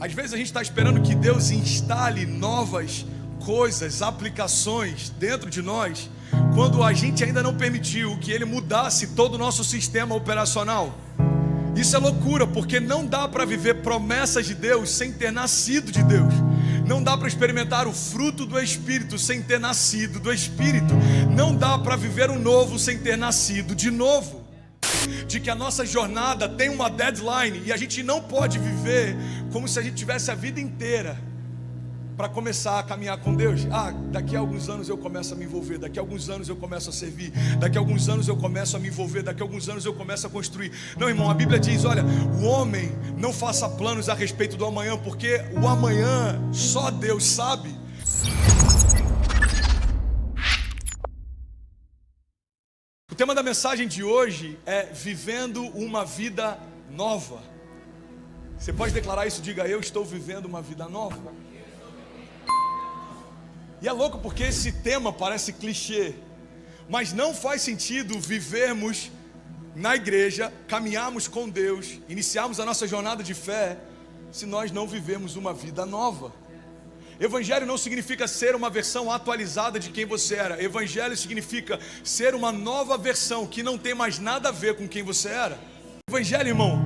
Às vezes a gente está esperando que Deus instale novas coisas, aplicações dentro de nós, quando a gente ainda não permitiu que Ele mudasse todo o nosso sistema operacional. Isso é loucura, porque não dá para viver promessas de Deus sem ter nascido de Deus. Não dá para experimentar o fruto do Espírito sem ter nascido do Espírito. Não dá para viver o novo sem ter nascido de novo. De que a nossa jornada tem uma deadline e a gente não pode viver como se a gente tivesse a vida inteira para começar a caminhar com Deus. Daqui a alguns anos eu começo a me envolver, daqui a alguns anos eu começo a servir, daqui a alguns anos eu começo a me envolver, daqui a alguns anos eu começo a construir. Não, irmão, a Bíblia diz, olha, o homem não faça planos a respeito do amanhã, porque o amanhã só Deus sabe. O tema da mensagem de hoje é vivendo uma vida nova. Você pode declarar isso? Diga, eu estou vivendo uma vida nova. E é louco porque esse tema parece clichê, mas não faz sentido vivermos na igreja, caminharmos com Deus, iniciarmos a nossa jornada de fé, se nós não vivemos uma vida nova. Evangelho não significa ser uma versão atualizada de quem você era. Evangelho significa ser uma nova versão que não tem mais nada a ver com quem você era. Evangelho, irmão,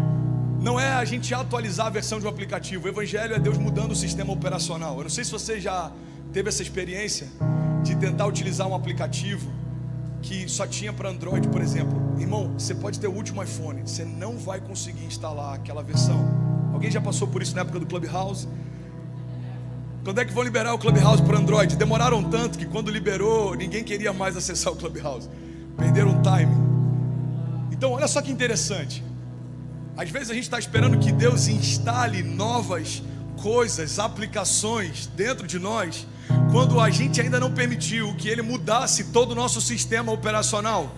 não é a gente atualizar a versão de um aplicativo. O Evangelho é Deus mudando o sistema operacional. Eu não sei se você já teve essa experiência de tentar utilizar um aplicativo que só tinha para Android, por exemplo. Irmão, você pode ter o último iPhone, você não vai conseguir instalar aquela versão. Alguém já passou por isso na época do Clubhouse? Quando é que vão liberar o Clubhouse para Android? Demoraram tanto que quando liberou, ninguém queria mais acessar o Clubhouse. Perderam o timing. Então, olha só que interessante. Às vezes a gente está esperando que Deus instale novas coisas, aplicações dentro de nós, quando a gente ainda não permitiu que Ele mudasse todo o nosso sistema operacional.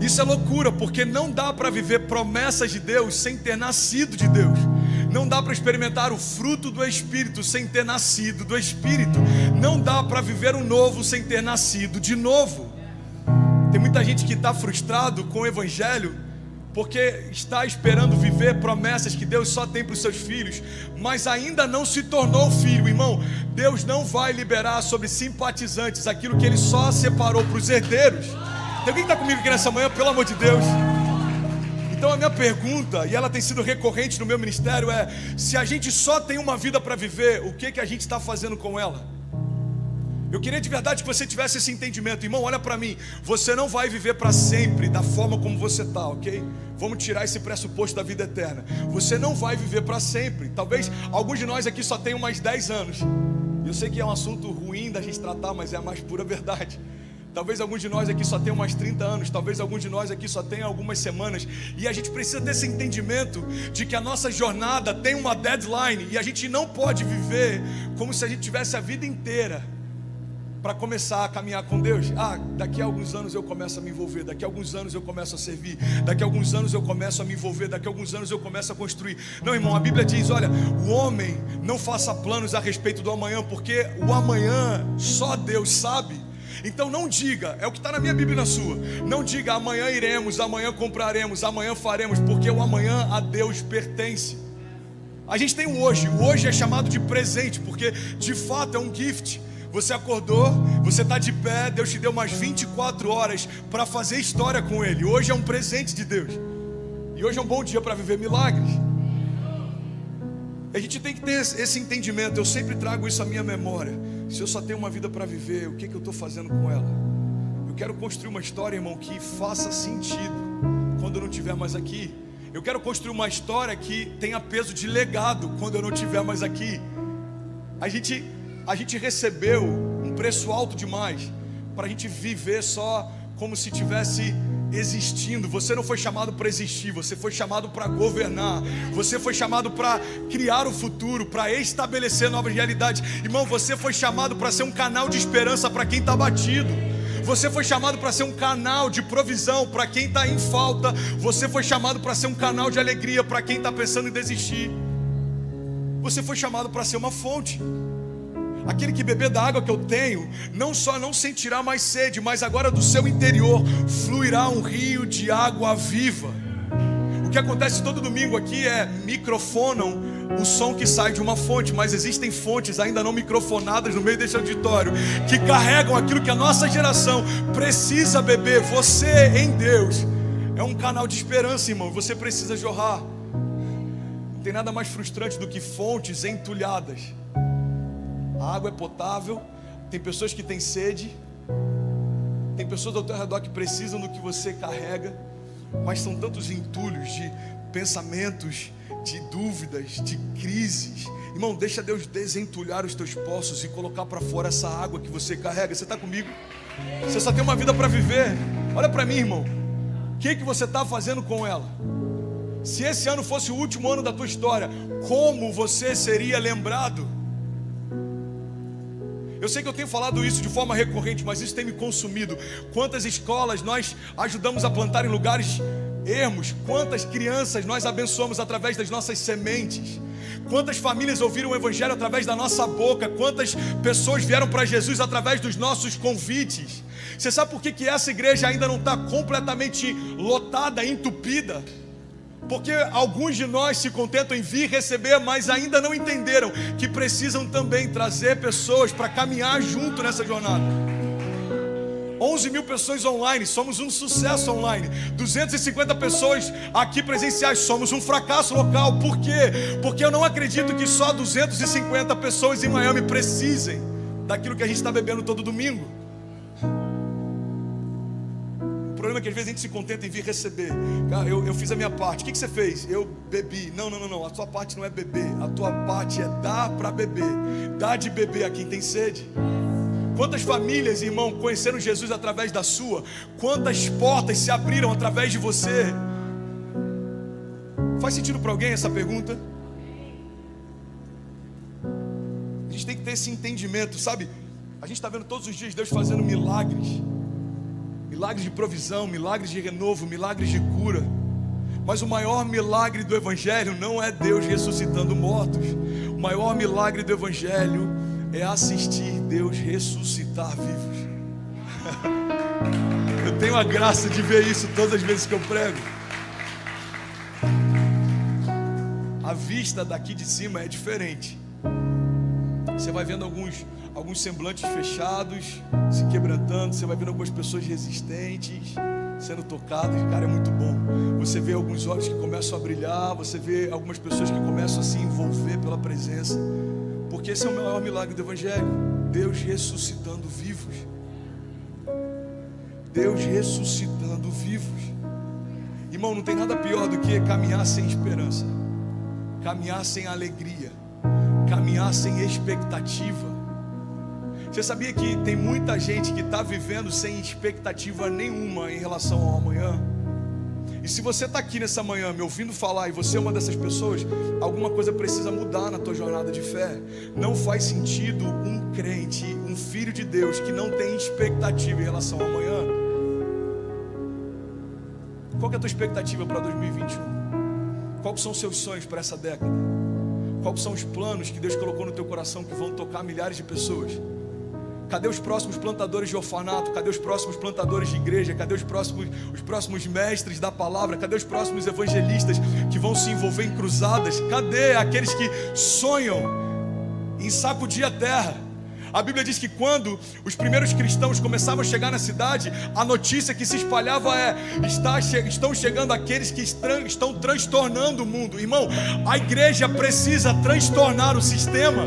Isso é loucura, porque não dá para viver promessas de Deus sem ter nascido de Deus. Não dá para experimentar o fruto do Espírito sem ter nascido do Espírito. Não dá para viver o novo sem ter nascido de novo. Tem muita gente que está frustrado com o Evangelho, porque está esperando viver promessas que Deus só tem para os seus filhos, mas ainda não se tornou filho. Irmão, Deus não vai liberar sobre simpatizantes aquilo que Ele só separou para os herdeiros. Tem alguém que está comigo aqui nessa manhã, pelo amor de Deus? Então a minha pergunta, e ela tem sido recorrente no meu ministério, é: se a gente só tem uma vida para viver, o que a gente está fazendo com ela? Eu queria de verdade que você tivesse esse entendimento. Irmão, olha para mim, você não vai viver para sempre da forma como você está, ok? Vamos tirar esse pressuposto da vida eterna. Você não vai viver para sempre. Talvez alguns de nós aqui só tenham mais 10 anos. Eu sei que é um assunto ruim da gente tratar, mas é a mais pura verdade. Talvez alguns de nós aqui só tenham mais 30 anos, talvez alguns de nós aqui só tenham algumas semanas. E a gente precisa ter esse entendimento de que a nossa jornada tem uma deadline, e a gente não pode viver como se a gente tivesse a vida inteira para começar a caminhar com Deus. Daqui a alguns anos eu começo a me envolver, daqui a alguns anos eu começo a servir, daqui a alguns anos eu começo a me envolver, daqui a alguns anos eu começo a construir. Não, irmão, a Bíblia diz, olha, o homem não faça planos a respeito do amanhã, porque o amanhã só Deus sabe. Então não diga, é o que está na minha Bíblia e na sua, não diga amanhã iremos, amanhã compraremos, amanhã faremos, porque o amanhã a Deus pertence. A gente tem o hoje é chamado de presente, porque de fato é um gift. Você acordou, você está de pé, Deus te deu umas 24 horas para fazer história com Ele. Hoje é um presente de Deus, e hoje é um bom dia para viver milagres. A gente tem que ter esse entendimento. Eu sempre trago isso à minha memória. Se eu só tenho uma vida para viver, o que eu estou fazendo com ela? Eu quero construir uma história, irmão, que faça sentido quando eu não estiver mais aqui. Eu quero construir uma história que tenha peso de legado quando eu não estiver mais aqui. A gente recebeu um preço alto demais para a gente viver só como se tivesse existindo. Você não foi chamado para existir, você foi chamado para governar. Você foi chamado para criar o futuro, para estabelecer novas realidades. Irmão, você foi chamado para ser um canal de esperança para quem está batido. Você foi chamado para ser um canal de provisão para quem está em falta. Você foi chamado para ser um canal de alegria para quem está pensando em desistir. Você foi chamado para ser uma fonte. Aquele que beber da água que eu tenho, não só não sentirá mais sede, mas agora do seu interior fluirá um rio de água viva. O que acontece todo domingo aqui é microfonam o som que sai de uma fonte, mas existem fontes ainda não microfonadas no meio desse auditório, que carregam aquilo que a nossa geração precisa beber. Você em Deus é um canal de esperança, irmão. Você precisa jorrar. Não tem nada mais frustrante do que fontes entulhadas. A água é potável, tem pessoas que têm sede, tem pessoas ao teu redor que precisam do que você carrega, mas são tantos entulhos de pensamentos, de dúvidas, de crises. Irmão, deixa Deus desentulhar os teus poços e colocar para fora essa água que você carrega. Você está comigo? Você só tem uma vida para viver. Olha para mim, irmão. O que você está fazendo com ela? Se esse ano fosse o último ano da tua história, como você seria lembrado? Eu sei que eu tenho falado isso de forma recorrente, mas isso tem me consumido. Quantas escolas nós ajudamos a plantar em lugares ermos? Quantas crianças nós abençoamos através das nossas sementes? Quantas famílias ouviram o Evangelho através da nossa boca? Quantas pessoas vieram para Jesus através dos nossos convites? Você sabe por que essa igreja ainda não está completamente lotada, entupida? Porque alguns de nós se contentam em vir receber, mas ainda não entenderam que precisam também trazer pessoas para caminhar junto nessa jornada. 11 mil pessoas online, somos um sucesso online. 250 pessoas aqui presenciais, somos um fracasso local. Por quê? Porque eu não acredito que só 250 pessoas em Miami precisem daquilo que a gente está bebendo todo domingo. O problema é que às vezes a gente se contenta em vir receber. Cara, eu fiz a minha parte. O que você fez? Eu bebi. Não. A tua parte não é beber. A tua parte é dar para beber. Dar de beber a quem tem sede. Quantas famílias, irmão, conheceram Jesus através da sua? Quantas portas se abriram através de você? Faz sentido para alguém essa pergunta? A gente tem que ter esse entendimento, sabe? A gente está vendo todos os dias Deus fazendo milagres. Milagres de provisão, milagres de renovo, milagres de cura. Mas o maior milagre do Evangelho não é Deus ressuscitando mortos. O maior milagre do Evangelho é assistir Deus ressuscitar vivos. Eu tenho a graça de ver isso todas as vezes que eu prego. A vista daqui de cima é diferente. Você vai vendo alguns semblantes fechados, se quebrantando. Você vai vendo algumas pessoas resistentes sendo tocadas. Cara, é muito bom. Você vê alguns olhos que começam a brilhar. Você vê algumas pessoas que começam a se envolver pela presença. Porque esse é o maior milagre do Evangelho. Deus ressuscitando vivos. Deus ressuscitando vivos. Irmão, não tem nada pior do que caminhar sem esperança, caminhar sem alegria, caminhar sem expectativa. Você sabia que tem muita gente que está vivendo sem expectativa nenhuma em relação ao amanhã? E se você está aqui nessa manhã me ouvindo falar e você é uma dessas pessoas, alguma coisa precisa mudar na tua jornada de fé. Não faz sentido um crente, um filho de Deus que não tem expectativa em relação ao amanhã. Qual que é a tua expectativa para 2021? Quais são os seus sonhos para essa década? Quais são os planos que Deus colocou no teu coração que vão tocar milhares de pessoas? Cadê os próximos plantadores de orfanato? Cadê os próximos plantadores de igreja? Cadê os próximos mestres da palavra? Cadê os próximos evangelistas que vão se envolver em cruzadas? Cadê aqueles que sonham em sacudir a terra? A Bíblia diz que quando os primeiros cristãos começavam a chegar na cidade, a notícia que se espalhava é: estão chegando aqueles que estão transtornando o mundo. Irmão, a igreja precisa transtornar o sistema.